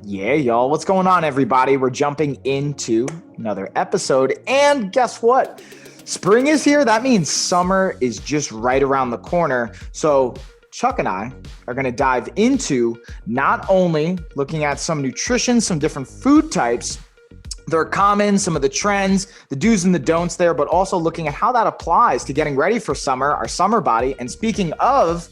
Yeah, y'all. What's going on, everybody? We're jumping into another episode. And guess what? Spring is here. That means summer is just right around the corner. So Chuck and I are going to dive into not only looking at some nutrition, some different food types that are common, some of the trends, the do's and the don'ts there, but also looking at how that applies to getting ready for summer, our summer body. And speaking of,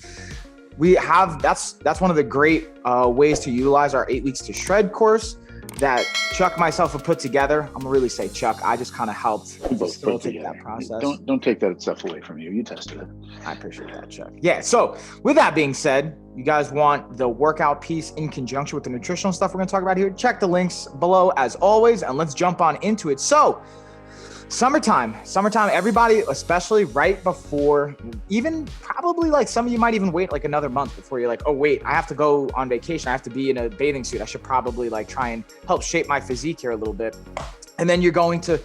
that's one of the great ways to utilize our 8 weeks to shred course that Chuck and myself have put together. I'm gonna really say Chuck, I just kind of helped facilitate that process. Don't take that stuff away from you. You tested it. I appreciate that, Chuck. Yeah, so with that being said, you guys want the workout piece in conjunction with the nutritional stuff we're gonna talk about here, check the links below as always, and let's jump on into it. So Summertime, everybody, especially right before, even probably like some of you might even wait like another month before you're like, oh wait, I have to go on vacation. I have to be in a bathing suit. I should probably like try and help shape my physique here a little bit. And then you're going to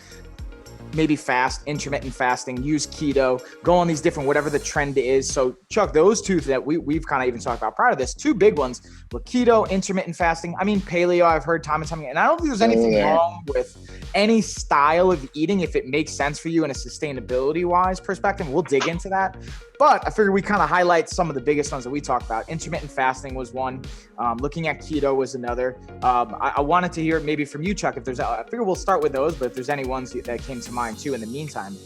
maybe fast, intermittent fasting, use keto, go on these different, whatever the trend is. So Chuck, those two that we've kind of even talked about prior to this, two big ones were keto, intermittent fasting. I mean, paleo, I've heard time and time again, and I don't think there's anything wrong with any style of eating if it makes sense for you in a sustainability wise perspective. We'll dig into that. But I figured we kind of highlight some of the biggest ones that we talked about. Intermittent fasting was one. Looking at keto was another. I wanted to hear maybe from you, Chuck, if there's, I figure we'll start with those, but if there's any ones that came to mind too in the meantime.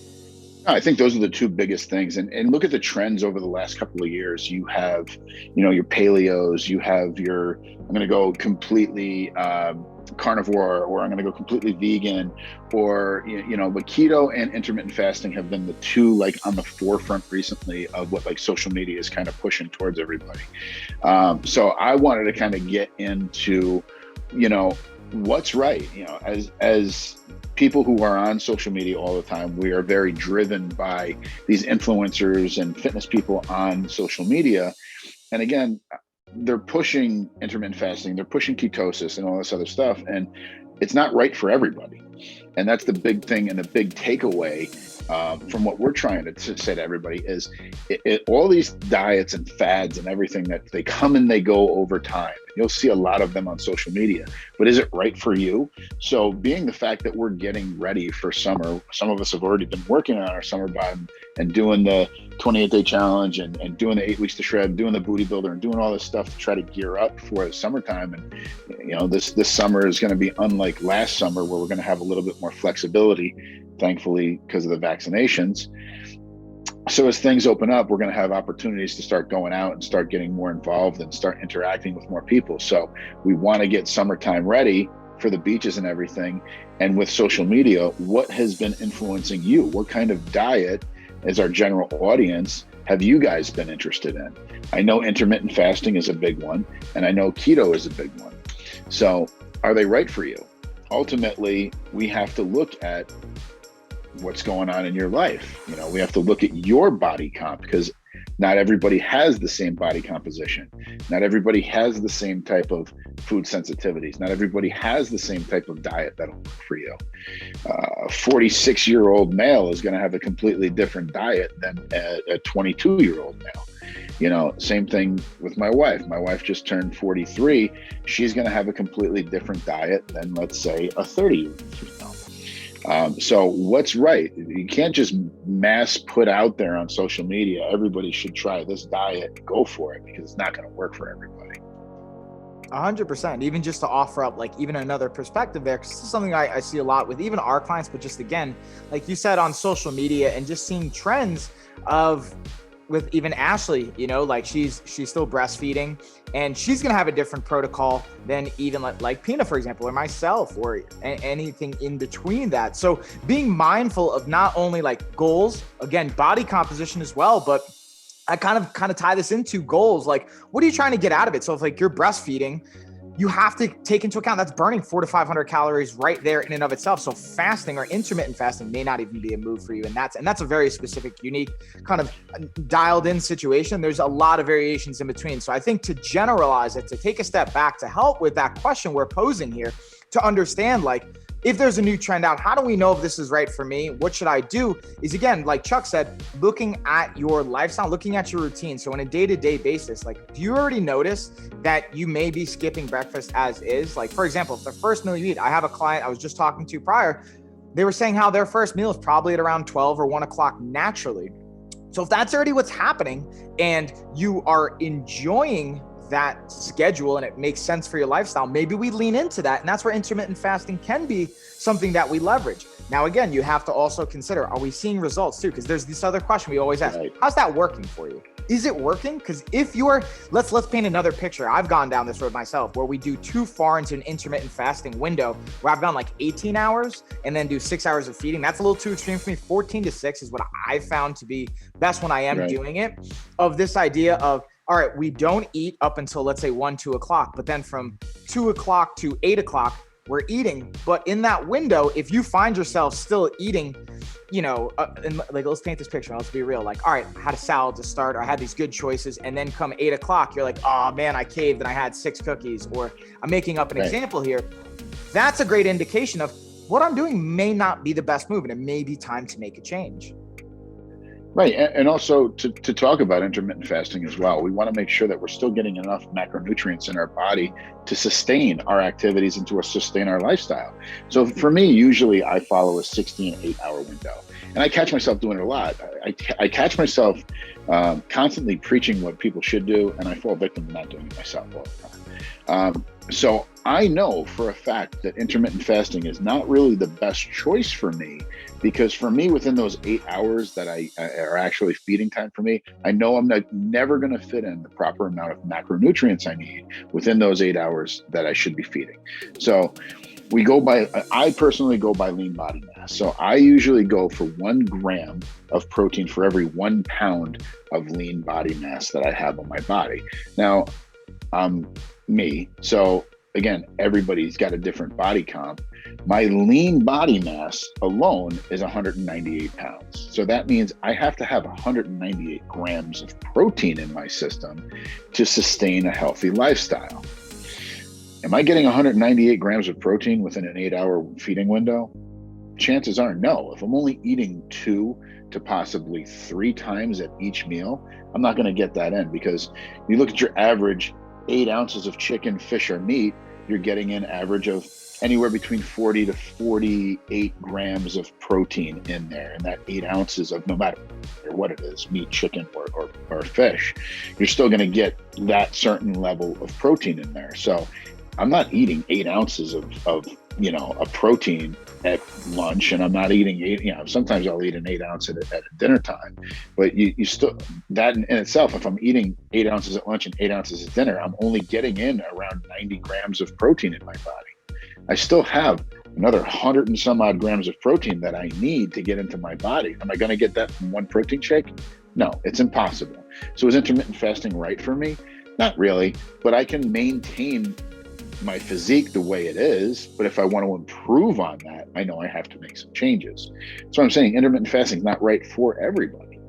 I think those are the two biggest things. And look at the trends over the last couple of years. You have, your paleos, you have your, I'm going to go completely carnivore, or I'm going to go completely vegan, or, but keto and intermittent fasting have been the two like on the forefront recently of what like social media is kind of pushing towards everybody. So I wanted to kind of get into, what's right, as people who are on social media all the time, we are very driven by these influencers and fitness people on social media. And again, they're pushing intermittent fasting, they're pushing ketosis and all this other stuff. And it's not right for everybody. And that's the big thing and the big takeaway from what we're trying to say to everybody is all these diets and fads and everything that they come and they go over time. You'll see a lot of them on social media, but is it right for you? So being the fact that we're getting ready for summer, some of us have already been working on our summer body and doing the 28-day challenge and doing the 8 weeks to shred, doing the booty builder and doing all this stuff to try to gear up for the summertime. And, this summer is going to be unlike last summer where we're going to have a little bit more flexibility, thankfully, because of the vaccinations. So as things open up, we're going to have opportunities to start going out and start getting more involved and start interacting with more people. So we want to get summertime ready for the beaches and everything. And with social media, what has been influencing you? What kind of diet as our general audience have you guys been interested in? I know intermittent fasting is a big one, and I know keto is a big one. So are they right for you? Ultimately, we have to look at what's going on in your life. We have to look at your body comp, because not everybody has the same body composition. Not everybody has the same type of food sensitivities. Not everybody has the same type of diet that'll work for you. A 46-year-old male is going to have a completely different diet than a 22-year-old male. Same thing with my wife. My wife just turned 43. She's going to have a completely different diet than, let's say, a 30-year-old female. So what's right? You can't just mass put out there on social media, everybody should try this diet, go for it, because it's not going to work for everybody. 100%. Even just to offer up like even another perspective there, because this is something I see a lot with even our clients, but just again, like you said, on social media and just seeing trends of with even Ashley, like she's still breastfeeding and she's going to have a different protocol than even like Pina, for example, or myself, or anything in between that. So being mindful of not only like goals, again, body composition as well, but I kind of tie this into goals. Like, what are you trying to get out of it? So if like you're breastfeeding, you have to take into account that's burning 400 to 500 calories right there in and of itself. So fasting or intermittent fasting may not even be a move for you. And that's a very specific, unique kind of dialed in situation. There's a lot of variations in between. So I think to generalize it, to take a step back, to help with that question we're posing here, to understand like if there's a new trend out, how do we know if this is right for me? What should I do? Is, again, like Chuck said, looking at your lifestyle, looking at your routine. So on a day-to-day basis, like, do you already notice that you may be skipping breakfast as is? Like, for example, if the first meal you eat, I have a client I was just talking to prior, they were saying how their first meal is probably at around 12 or 1 o'clock naturally. So if that's already what's happening and you are enjoying that schedule and it makes sense for your lifestyle, maybe we lean into that. And that's where intermittent fasting can be something that we leverage. Now, again, you have to also consider, are we seeing results too? Because there's this other question we always ask, right. How's that working for you? Is it working? Because if you're, let's paint another picture. I've gone down this road myself where we do too far into an intermittent fasting window where I've gone like 18 hours and then do 6 hours of feeding. That's a little too extreme for me. 14 to 6 is what I found to be best when I am doing it. Of this idea of, all right, we don't eat up until, let's say, 1, 2 o'clock, but then from 2 o'clock to 8 o'clock, we're eating. But in that window, if you find yourself still eating, like, let's paint this picture. Let's be real. Like, all right, I had a salad to start, or I had these good choices. And then come 8 o'clock, you're like, oh man, I caved and I had 6 cookies, or I'm making up an example here. That's a great indication of what I'm doing may not be the best move. And it may be time to make a change. Right. And also to talk about intermittent fasting as well, we want to make sure that we're still getting enough macronutrients in our body to sustain our activities and to sustain our lifestyle. So for me, usually I follow a 16 8-hour window, and I catch myself doing it a lot. I catch myself constantly preaching what people should do, and I fall victim to not doing it myself all the time. So I know for a fact that intermittent fasting is not really the best choice for me, because for me, within those 8 hours that are actually feeding time for me, I know I'm never going to fit in the proper amount of macronutrients I need within those 8 hours that I should be feeding. So I personally go by lean body mass. So I usually go for 1 gram of protein for every 1 pound of lean body mass that I have on my body. Now, me. So again, everybody's got a different body comp. My lean body mass alone is 198 pounds. So that means I have to have 198 grams of protein in my system to sustain a healthy lifestyle. Am I getting 198 grams of protein within an 8-hour feeding window? Chances are no. If I'm only eating 2 to possibly 3 times at each meal, I'm not going to get that in, because you look at your average 8 ounces of chicken, fish, or meat, you're getting an average of anywhere between 40 to 48 grams of protein in there. And that 8 ounces of, no matter what it is, meat, chicken, or fish, you're still going to get that certain level of protein in there. So I'm not eating 8 ounces of a protein at lunch, and I'm not eating sometimes I'll eat an 8 ounce at dinner time, but you still, that in itself, if I'm eating 8 ounces at lunch and 8 ounces at dinner, I'm only getting in around 90 grams of protein in my body. I still have another 100 and some odd grams of protein that I need to get into my body. Am I going to get that from 1 protein shake? No, it's impossible. So is intermittent fasting right for me? Not really, but I can maintain my physique the way it is. But if I want to improve on that, I know I have to make some changes. So I'm saying intermittent fasting is not right for everybody.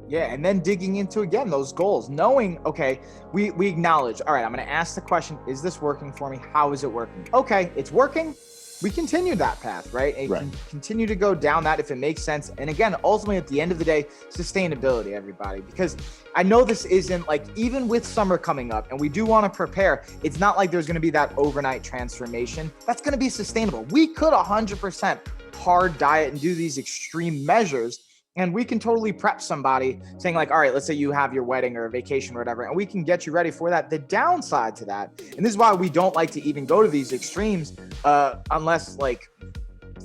Yeah. And then digging into, again, those goals, knowing, okay, we acknowledge, all right, I'm going to ask the question, is this working for me? How is it working? Okay, it's working. We continue that path, right? And can continue to go down that if it makes sense. And again, ultimately, at the end of the day, sustainability, everybody, because I know this isn't like, even with summer coming up and we do want to prepare, it's not like there's going to be that overnight transformation that's going to be sustainable. We could 100% hard diet and do these extreme measures, and we can totally prep somebody saying like, all right, let's say you have your wedding or a vacation or whatever, and we can get you ready for that. The downside to that, and this is why we don't like to even go to these extremes unless like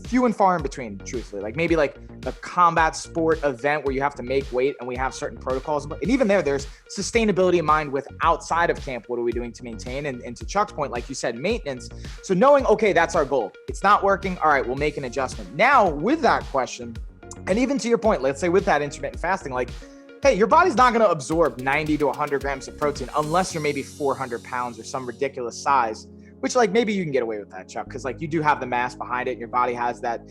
few and far in between, truthfully, like maybe like a combat sport event where you have to make weight and we have certain protocols. And even there's sustainability in mind with outside of camp. What are we doing to maintain? And to Chuck's point, like you said, maintenance. So knowing, okay, that's our goal. It's not working. All right, we'll make an adjustment. Now with that question, and even to your point, let's say with that intermittent fasting, like, hey, your body's not going to absorb 90 to 100 grams of protein unless you're maybe 400 pounds or some ridiculous size, which like maybe you can get away with that, Chuck, because like you do have the mass behind it. Your body has that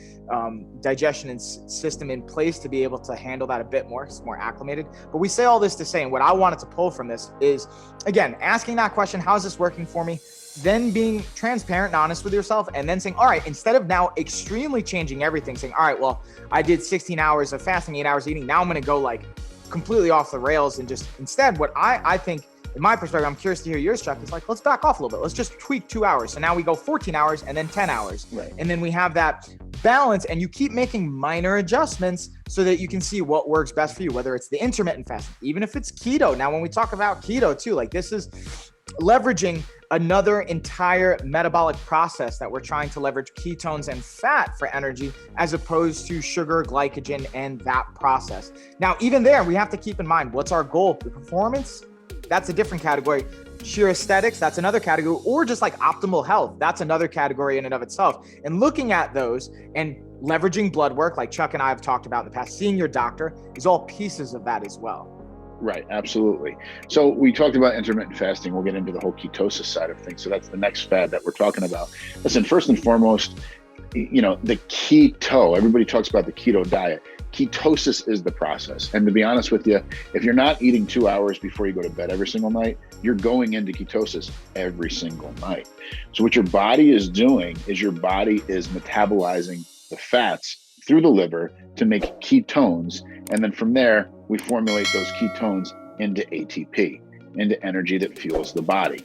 digestion and system in place to be able to handle that a bit more. It's more acclimated. But we say all this to say, and what I wanted to pull from this is, again, asking that question, how is this working for me? then being transparent and honest with yourself, and then saying, all right, instead of now extremely changing everything, saying, all right, well, I did 16 hours of fasting, 8 hours eating. Now I'm going to go like completely off the rails. And just instead, what I think, in my perspective, I'm curious to hear yours, Chuck, is like, let's back off a little bit. Let's just tweak 2 hours. So now we go 14 hours and then 10 hours. Right. And then we have that balance, and you keep making minor adjustments so that you can see what works best for you, whether it's the intermittent fasting, even if it's keto. Now, when we talk about keto too, like this is leveraging another entire metabolic process that we're trying to leverage ketones and fat for energy, as opposed to sugar, glycogen, and that process. Now, even there, we have to keep in mind, what's our goal? The performance? That's a different category. Sheer aesthetics, that's another category, or just like optimal health, that's another category in and of itself. And looking at those and leveraging blood work, like Chuck and I have talked about in the past, seeing your doctor is all pieces of that as well. Right, absolutely. So we talked about intermittent fasting. We'll get into the whole ketosis side of things. So that's the next fad that we're talking about. Listen, first and foremost, the keto, everybody talks about the keto diet. Ketosis is the process. And to be honest with you, if you're not eating 2 hours before you go to bed every single night, you're going into ketosis every single night. So what your body is doing is your body is metabolizing the fats through the liver to make ketones. And then from there, we formulate those ketones into ATP, into energy that fuels the body.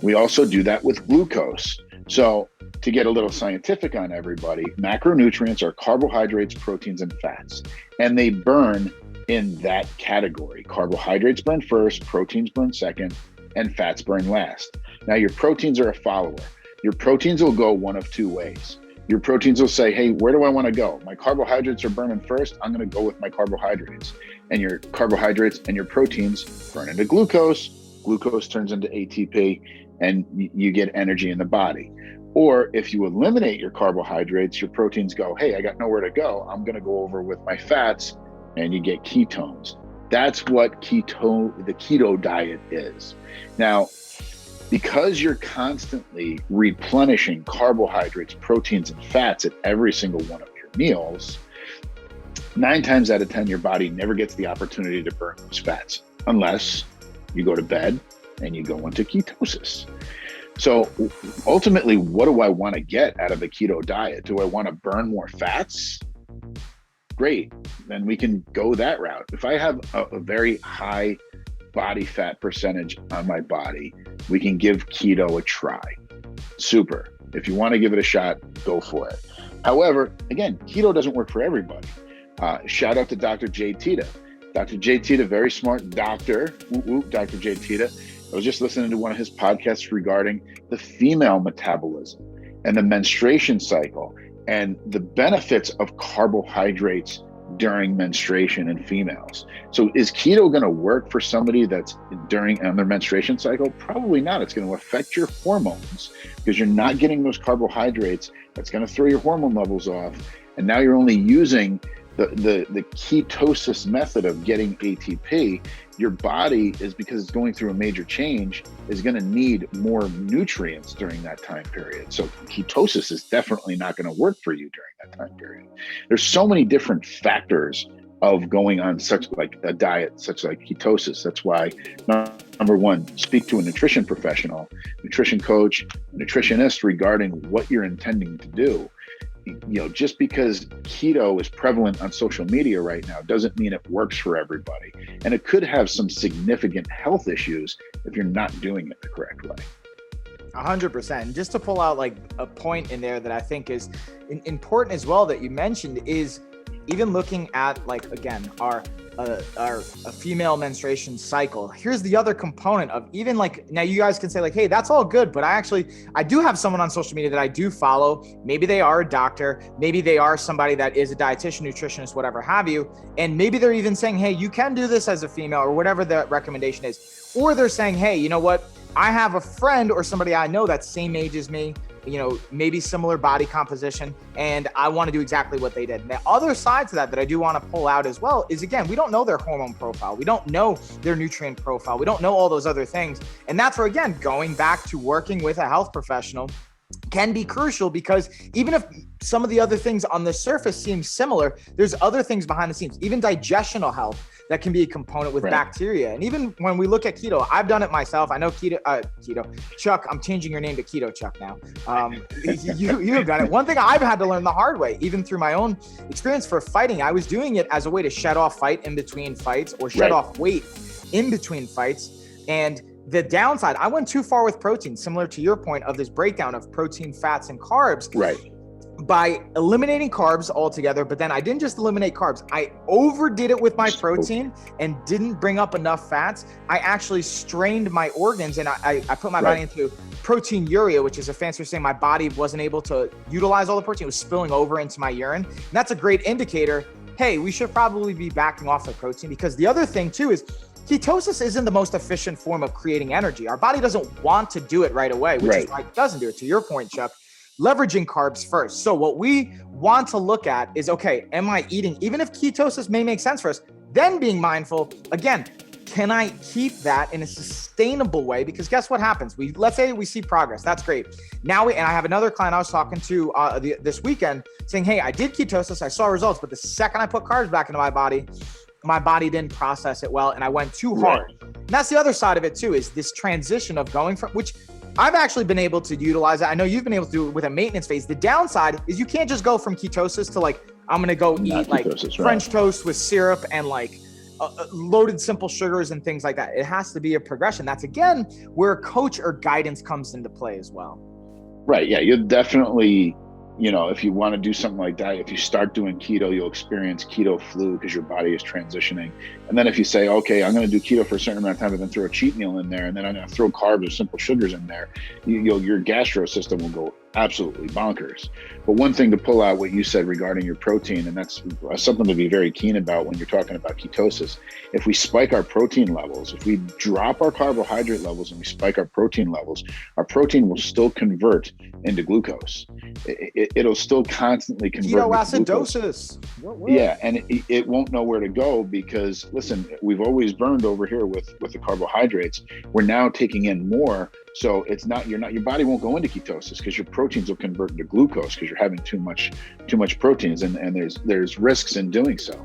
We also do that with glucose. So to get a little scientific on everybody, macronutrients are carbohydrates, proteins, and fats, and they burn in that category. Carbohydrates burn first, proteins burn second, and fats burn last. Now, your proteins are a follower. Your proteins will go one of two ways. Your proteins will say, hey, where do I want to go? My carbohydrates are burning first. I'm going to go with my carbohydrates. And your carbohydrates and your proteins burn into glucose. Glucose turns into ATP, and you get energy in the body. Or if you eliminate your carbohydrates, your proteins go, hey, I got nowhere to go. I'm going to go over with my fats, and you get ketones. That's what the keto diet is. Now, because you're constantly replenishing carbohydrates, proteins, and fats at every single one of your meals, 9 times out of 10, your body never gets the opportunity to burn those fats unless you go to bed and you go into ketosis. So ultimately, what do I want to get out of a keto diet? Do I want to burn more fats? Great, then we can go that route. If I have a very high body fat percentage on my body, we can give keto a try. Super. If you want to give it a shot, go for it. However, again, keto doesn't work for everybody. Shout out to Dr. Jay Teta. Dr. Jay Teta, very smart doctor. Dr. Jay Teta. I was just listening to one of his podcasts regarding the female metabolism and the menstruation cycle and the benefits of carbohydrates during menstruation in females. So is keto going to work for somebody that's on their menstruation cycle? Probably not. It's going to affect your hormones because you're not getting those carbohydrates. That's going to throw your hormone levels off. And now you're only using the ketosis method of getting ATP. Your body is, because it's going through a major change, is going to need more nutrients during that time period. So ketosis is definitely not going to work for you during that time period. There's so many different factors of going on such like a diet, such like ketosis. That's why, number one, speak to a nutrition professional, nutrition coach, nutritionist regarding what you're intending to do. Just because keto is prevalent on social media right now doesn't mean it works for everybody. And it could have some significant health issues if you're not doing it the correct way. 100%. And just to pull out like a point in there that I think is important as well that you mentioned is even looking at, like, again, our female menstruation cycle. Here's the other component of even like, now you guys can say like, hey, that's all good, but I do have someone on social media that I do follow. Maybe they are a doctor. Maybe they are somebody that is a dietitian, nutritionist, whatever have you. And maybe they're even saying, hey, you can do this as a female or whatever the recommendation is. Or they're saying, hey, you know what? I have a friend or somebody I know that's same age as me, maybe similar body composition, and I want to do exactly what they did. And the other side to that I do want to pull out as well is, again, we don't know their hormone profile. We don't know their nutrient profile. We don't know all those other things. And that's where, again, going back to working with a health professional can be crucial, because even if some of the other things on the surface seem similar, there's other things behind the scenes, even digestional health. that can be a component with bacteria. And even when we look at keto, I've done it myself. I know Chuck, I'm changing your name to Keto Chuck now. You've done it. One thing I've had to learn the hard way, even through my own experience for fighting, I was doing it as a way to shed off fight in between fights or shed off weight in between fights. And the downside, I went too far with protein, similar to your point of this breakdown of protein, fats, and carbs. By eliminating carbs altogether, but then I didn't just eliminate carbs. I overdid it with my protein and didn't bring up enough fats. I actually strained my organs, and I put my body into proteinuria, which is a fancy way of saying my body wasn't able to utilize all the protein. It was spilling over into my urine. And that's a great indicator. Hey, we should probably be backing off the protein, because the other thing too is ketosis isn't the most efficient form of creating energy. Our body doesn't want to do it right away, which is why it doesn't do it. To your point, Chuck, leveraging carbs first. So what we want to look at is, okay, am I eating, even if ketosis may make sense for us, then being mindful, again, can I keep that in a sustainable way? Because guess what happens? Let's say we see progress. That's great. Now, and I have another client I was talking to this weekend saying, hey, I did ketosis, I saw results, but the second I put carbs back into my body didn't process it well, and I went too hard. And that's the other side of it too, is this transition of going from, which I've actually been able to utilize it. I know you've been able to do it with a maintenance phase. The downside is you can't just go from ketosis to like, I'm going to go eat like French toast with syrup and like loaded simple sugars and things like that. It has to be a progression. That's again, where a coach or guidance comes into play as well. Right. Yeah. You'll definitely, if you want to do something like that, if you start doing keto, you'll experience keto flu because your body is transitioning. And then if you say, okay, I'm going to do keto for a certain amount of time, but then throw a cheat meal in there, and then I'm going to throw carbs or simple sugars in there, your gastro system will go absolutely bonkers. But one thing to pull out what you said regarding your protein, and that's something to be very keen about when you're talking about ketosis. If we spike our protein levels, if we drop our carbohydrate levels and we spike our protein levels, our protein will still convert into glucose. It'll still constantly convert ketoacidosis. Yeah, and it won't know where to go, because listen, we've always burned over here with the carbohydrates. We're now taking in more. So it's not, your body won't go into ketosis because your proteins will convert into glucose because you're having too much proteins, and there's risks in doing so.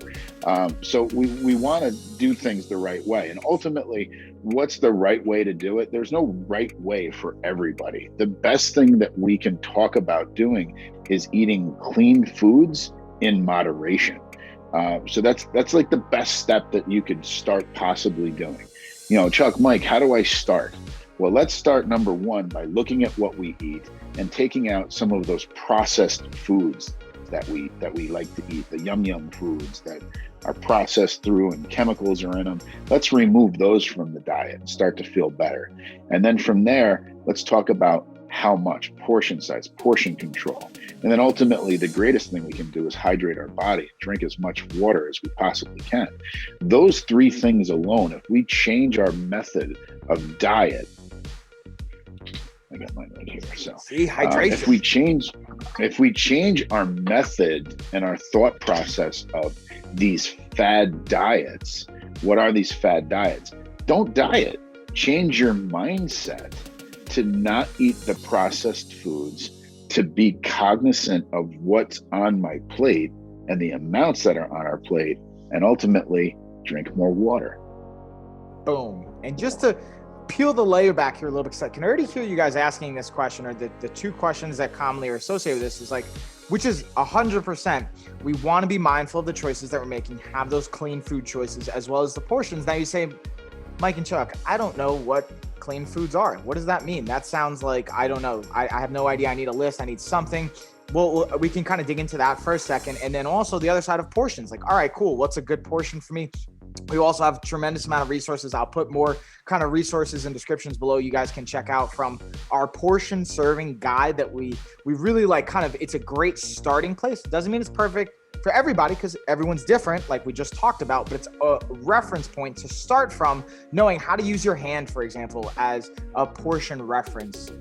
So we want to do things the right way. And ultimately, what's the right way to do it? There's no right way for everybody. The best thing that we can talk about doing is eating clean foods in moderation. So that's like the best step that you could start possibly doing. Chuck, Mike, how do I start? Well, let's start number one by looking at what we eat and taking out some of those processed foods that we like to eat, the yum foods that are processed through and chemicals are in them. Let's remove those from the diet and start to feel better. And then from there, let's talk about how much, portion size, portion control. And then ultimately, the greatest thing we can do is hydrate our body, drink as much water as we possibly can. Those three things alone, if we change our method of diet, I got mine right here. So see, hydration. If we change our method and our thought process of these fad diets, what are these fad diets? Don't diet. Change your mindset to not eat the processed foods, to be cognizant of what's on my plate and the amounts that are on our plate, and ultimately drink more water. Boom. And just to peel the layer back here a little bit, because I can already hear you guys asking this question, or the two questions that commonly are associated with this is like, which is 100%, we want to be mindful of the choices that we're making, have those clean food choices as well as the portions. Now you say, Mike and Chuck, I don't know what clean foods are. What does that mean? That sounds like, I don't know. I have no idea. I need a list. I need something. Well, we can kind of dig into that for a second. And then also the other side of portions, like, all right, cool. What's a good portion for me? We also have a tremendous amount of resources. I'll put more kind of resources and descriptions below. You guys can check out from our portion serving guide that we really like. Kind of, it's a great starting place. It doesn't mean it's perfect for everybody because everyone's different, like we just talked about, but it's a reference point to start from, knowing how to use your hand, for example, as a portion reference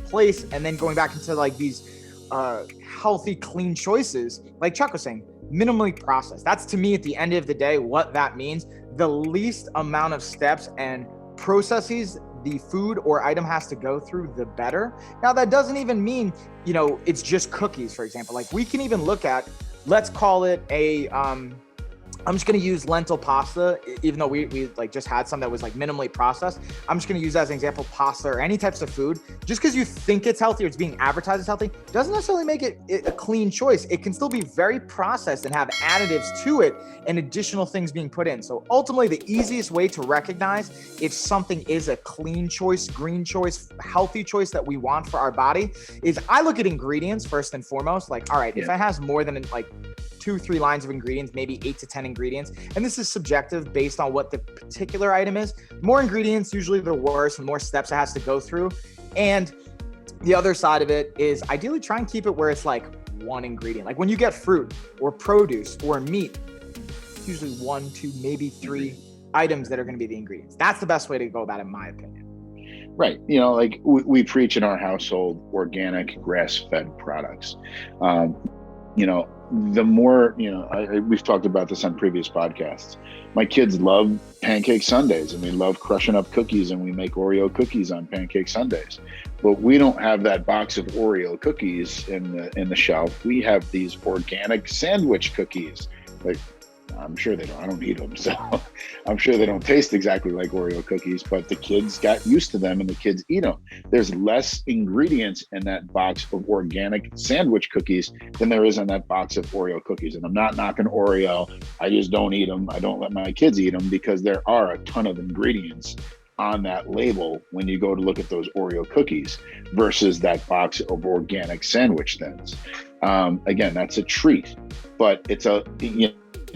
place. And then going back into like these healthy, clean choices, like Chuck was saying, minimally processed. That's, to me, at the end of the day, what that means. The least amount of steps and processes the food or item has to go through, the better. Now, that doesn't even mean, it's just cookies, for example. Like we can even look at, let's call it a I'm just going to use lentil pasta, even though we like just had some that was like minimally processed. I'm just going to use as an example pasta or any types of food. Just because you think it's healthy or it's being advertised as healthy doesn't necessarily make it a clean choice. It can still be very processed and have additives to it and additional things being put in. So ultimately, the easiest way to recognize if something is a clean choice, green choice, healthy choice that we want for our body is I look at ingredients first and foremost. Like, all right, if it has more than like 2-3 lines of ingredients, maybe 8 to 10 ingredients. And this is subjective based on what the particular item is. More ingredients, usually the worse, and more steps it has to go through. And the other side of it is ideally try and keep it where it's like one ingredient. Like when you get fruit or produce or meat, it's usually 1, 2, maybe 3 items that are going to be the ingredients. That's the best way to go about it, in my opinion. Right. You know, like we preach in our household, organic grass-fed products. You know, the more, you know, we've talked about this on previous podcasts. My kids love pancake sundaes, and we love crushing up cookies, and we make Oreo cookies on pancake sundaes. But we don't have that box of Oreo cookies in the shelf. We have these organic sandwich cookies. Like, I'm sure they don't. I don't eat them, so I'm sure they don't taste exactly like Oreo cookies, but the kids got used to them and the kids eat them. There's less ingredients in that box of organic sandwich cookies than there is in that box of Oreo cookies. And I'm not knocking Oreo. I just don't eat them. I don't let my kids eat them because there are a ton of ingredients on that label when you go to look at those Oreo cookies versus that box of organic sandwich thins. Again, that's a treat, but it's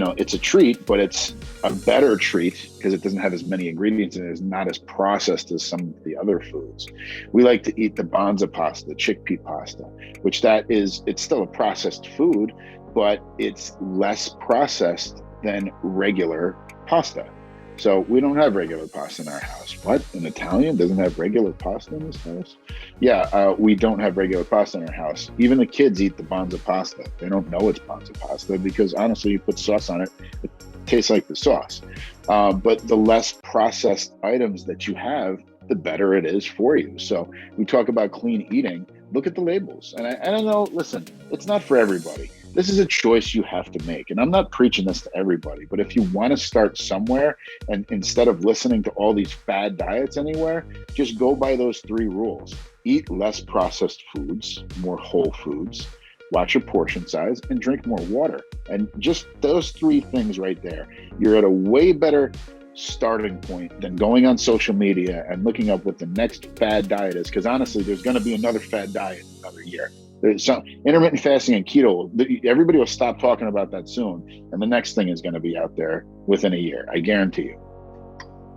it's a treat, but it's a better treat because it doesn't have as many ingredients and it's not as processed as some of the other foods. We like to eat the Banza pasta, chickpea pasta, which it's still a processed food, but it's less processed than regular pasta. So we don't have regular pasta in our house. What? An Italian doesn't have regular pasta in his house? Yeah, we don't have regular pasta in our house. Even the kids eat the Banza pasta. They don't know it's Banza pasta because honestly, you put sauce on it, it tastes like the sauce. But the less processed items that you have, the better it is for you. So we talk about clean eating. Look at the labels. And I know, listen, it's not for everybody. This is a choice you have to make. And I'm not preaching this to everybody, but if you want to start somewhere and instead of listening to all these fad diets anywhere, just go by those 3 rules. Eat less processed foods, more whole foods, watch your portion size, and drink more water. And just those 3 things right there, you're at a way better starting point than going on social media and looking up what the next fad diet is. Because honestly, there's going to be another fad diet in another year. There's some intermittent fasting and keto. Everybody will stop talking about that soon. And the next thing is going to be out there within a year. I guarantee you.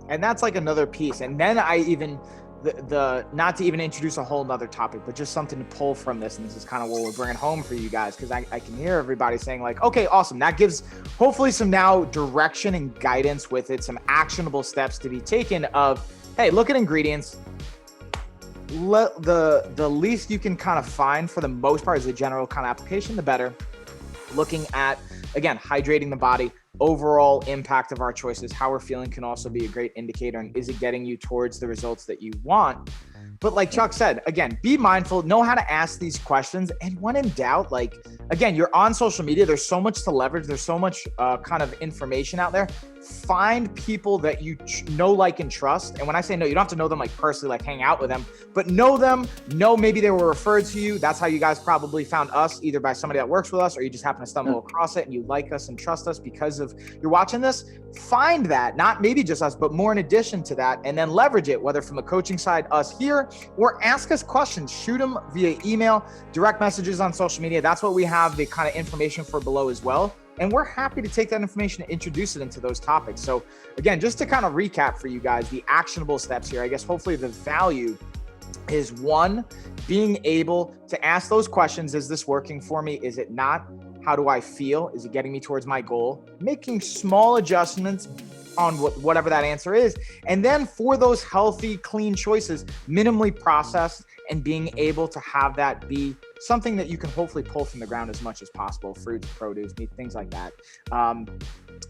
And that's like another piece. And then I even, the not to even introduce a whole nother topic, but just something to pull from this. And this is kind of what we're bringing home for you guys. Cause I can hear everybody saying like, okay, awesome. That gives hopefully some now direction and guidance with it, some actionable steps to be taken of, hey, look at ingredients. The least you can kind of find for the most part is a general kind of application, the better. Looking at, again, hydrating the body, overall impact of our choices, how we're feeling can also be a great indicator. And is it getting you towards the results that you want? But like Chuck said, again, be mindful, know how to ask these questions. And when in doubt, like, again, you're on social media. There's so much to leverage. There's so much kind of information out there. Find people that you know, like, and trust. And when I say no, you don't have to know them like personally, like hang out with them, but know them, know maybe they were referred to you. That's how you guys probably found us, either by somebody that works with us or you just happen to stumble across it and you like us and trust us because of you're watching this. Find that, not maybe just us, but more in addition to that, and then leverage it, whether from a coaching side, us here, or ask us questions. Shoot them via email, direct messages on social media. That's what we have the kind of information for below as well. And we're happy to take that information and introduce it into those topics. So again, just to kind of recap for you guys, the actionable steps here, I guess hopefully the value is 1, being able to ask those questions. Is this working for me? Is it not? How do I feel? Is it getting me towards my goal? Making small adjustments on whatever that answer is. And then for those healthy, clean choices, minimally processed, and being able to have that be something that you can hopefully pull from the ground as much as possible, fruits, produce, meat, things like that. And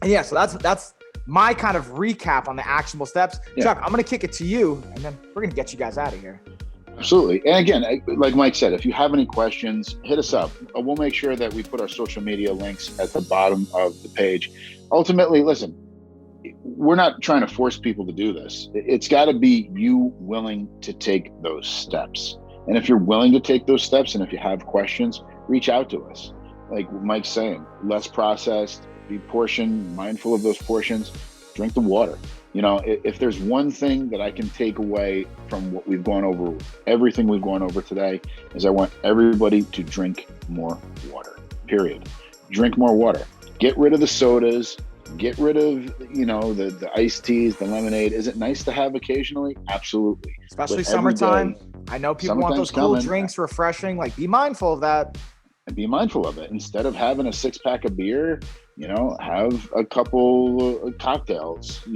yeah, so that's my kind of recap on the actionable steps. Yeah. Chuck, I'm going to kick it to you, and then we're going to get you guys out of here. Absolutely. And again, like Mike said, if you have any questions, hit us up. We'll make sure that we put our social media links at the bottom of the page. Ultimately, listen, we're not trying to force people to do this. It's got to be you willing to take those steps. And if you're willing to take those steps, and if you have questions, reach out to us. Like Mike's saying, less processed, be portioned, mindful of those portions, drink the water. If there's one thing that I can take away from what we've gone over, everything we've gone over today, is I want everybody to drink more water, period. Drink more water. Get rid of the sodas. Get rid of, the iced teas, the lemonade. Is it nice to have occasionally? Absolutely. Especially summertime. I know people want those cool drinks, refreshing. Like, be mindful of that. And be mindful of it. Instead of having a 6-pack of beer, have a couple of cocktails,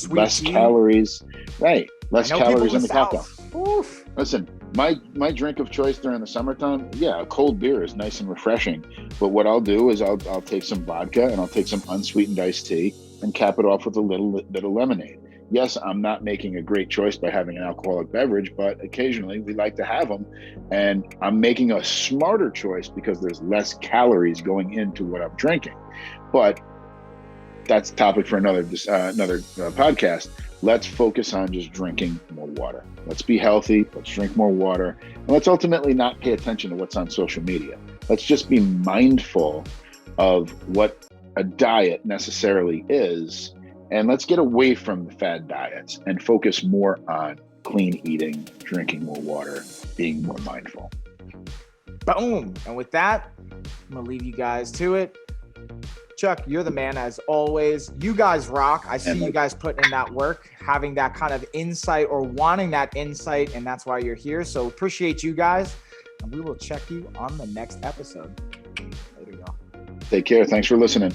less tea. Calories. Right. Less calories in the cocktail. Oof. Listen, my drink of choice during the summertime, a cold beer is nice and refreshing. But what I'll do is I'll take some vodka and I'll take some unsweetened iced tea and cap it off with a little bit of lemonade. Yes, I'm not making a great choice by having an alcoholic beverage, but occasionally we like to have them. And I'm making a smarter choice because there's less calories going into what I'm drinking. But that's a topic for another podcast. Let's focus on just drinking more water. Let's be healthy. Let's drink more water. And let's ultimately not pay attention to what's on social media. Let's just be mindful of what a diet necessarily is. And let's get away from the fad diets and focus more on clean eating, drinking more water, being more mindful. Boom. And with that, I'm going to leave you guys to it. Chuck, you're the man as always. You guys rock. I see you guys putting in that work, having that kind of insight or wanting that insight, and that's why you're here. So appreciate you guys, and we will check you on the next episode. Later, y'all. Take care. Thanks for listening.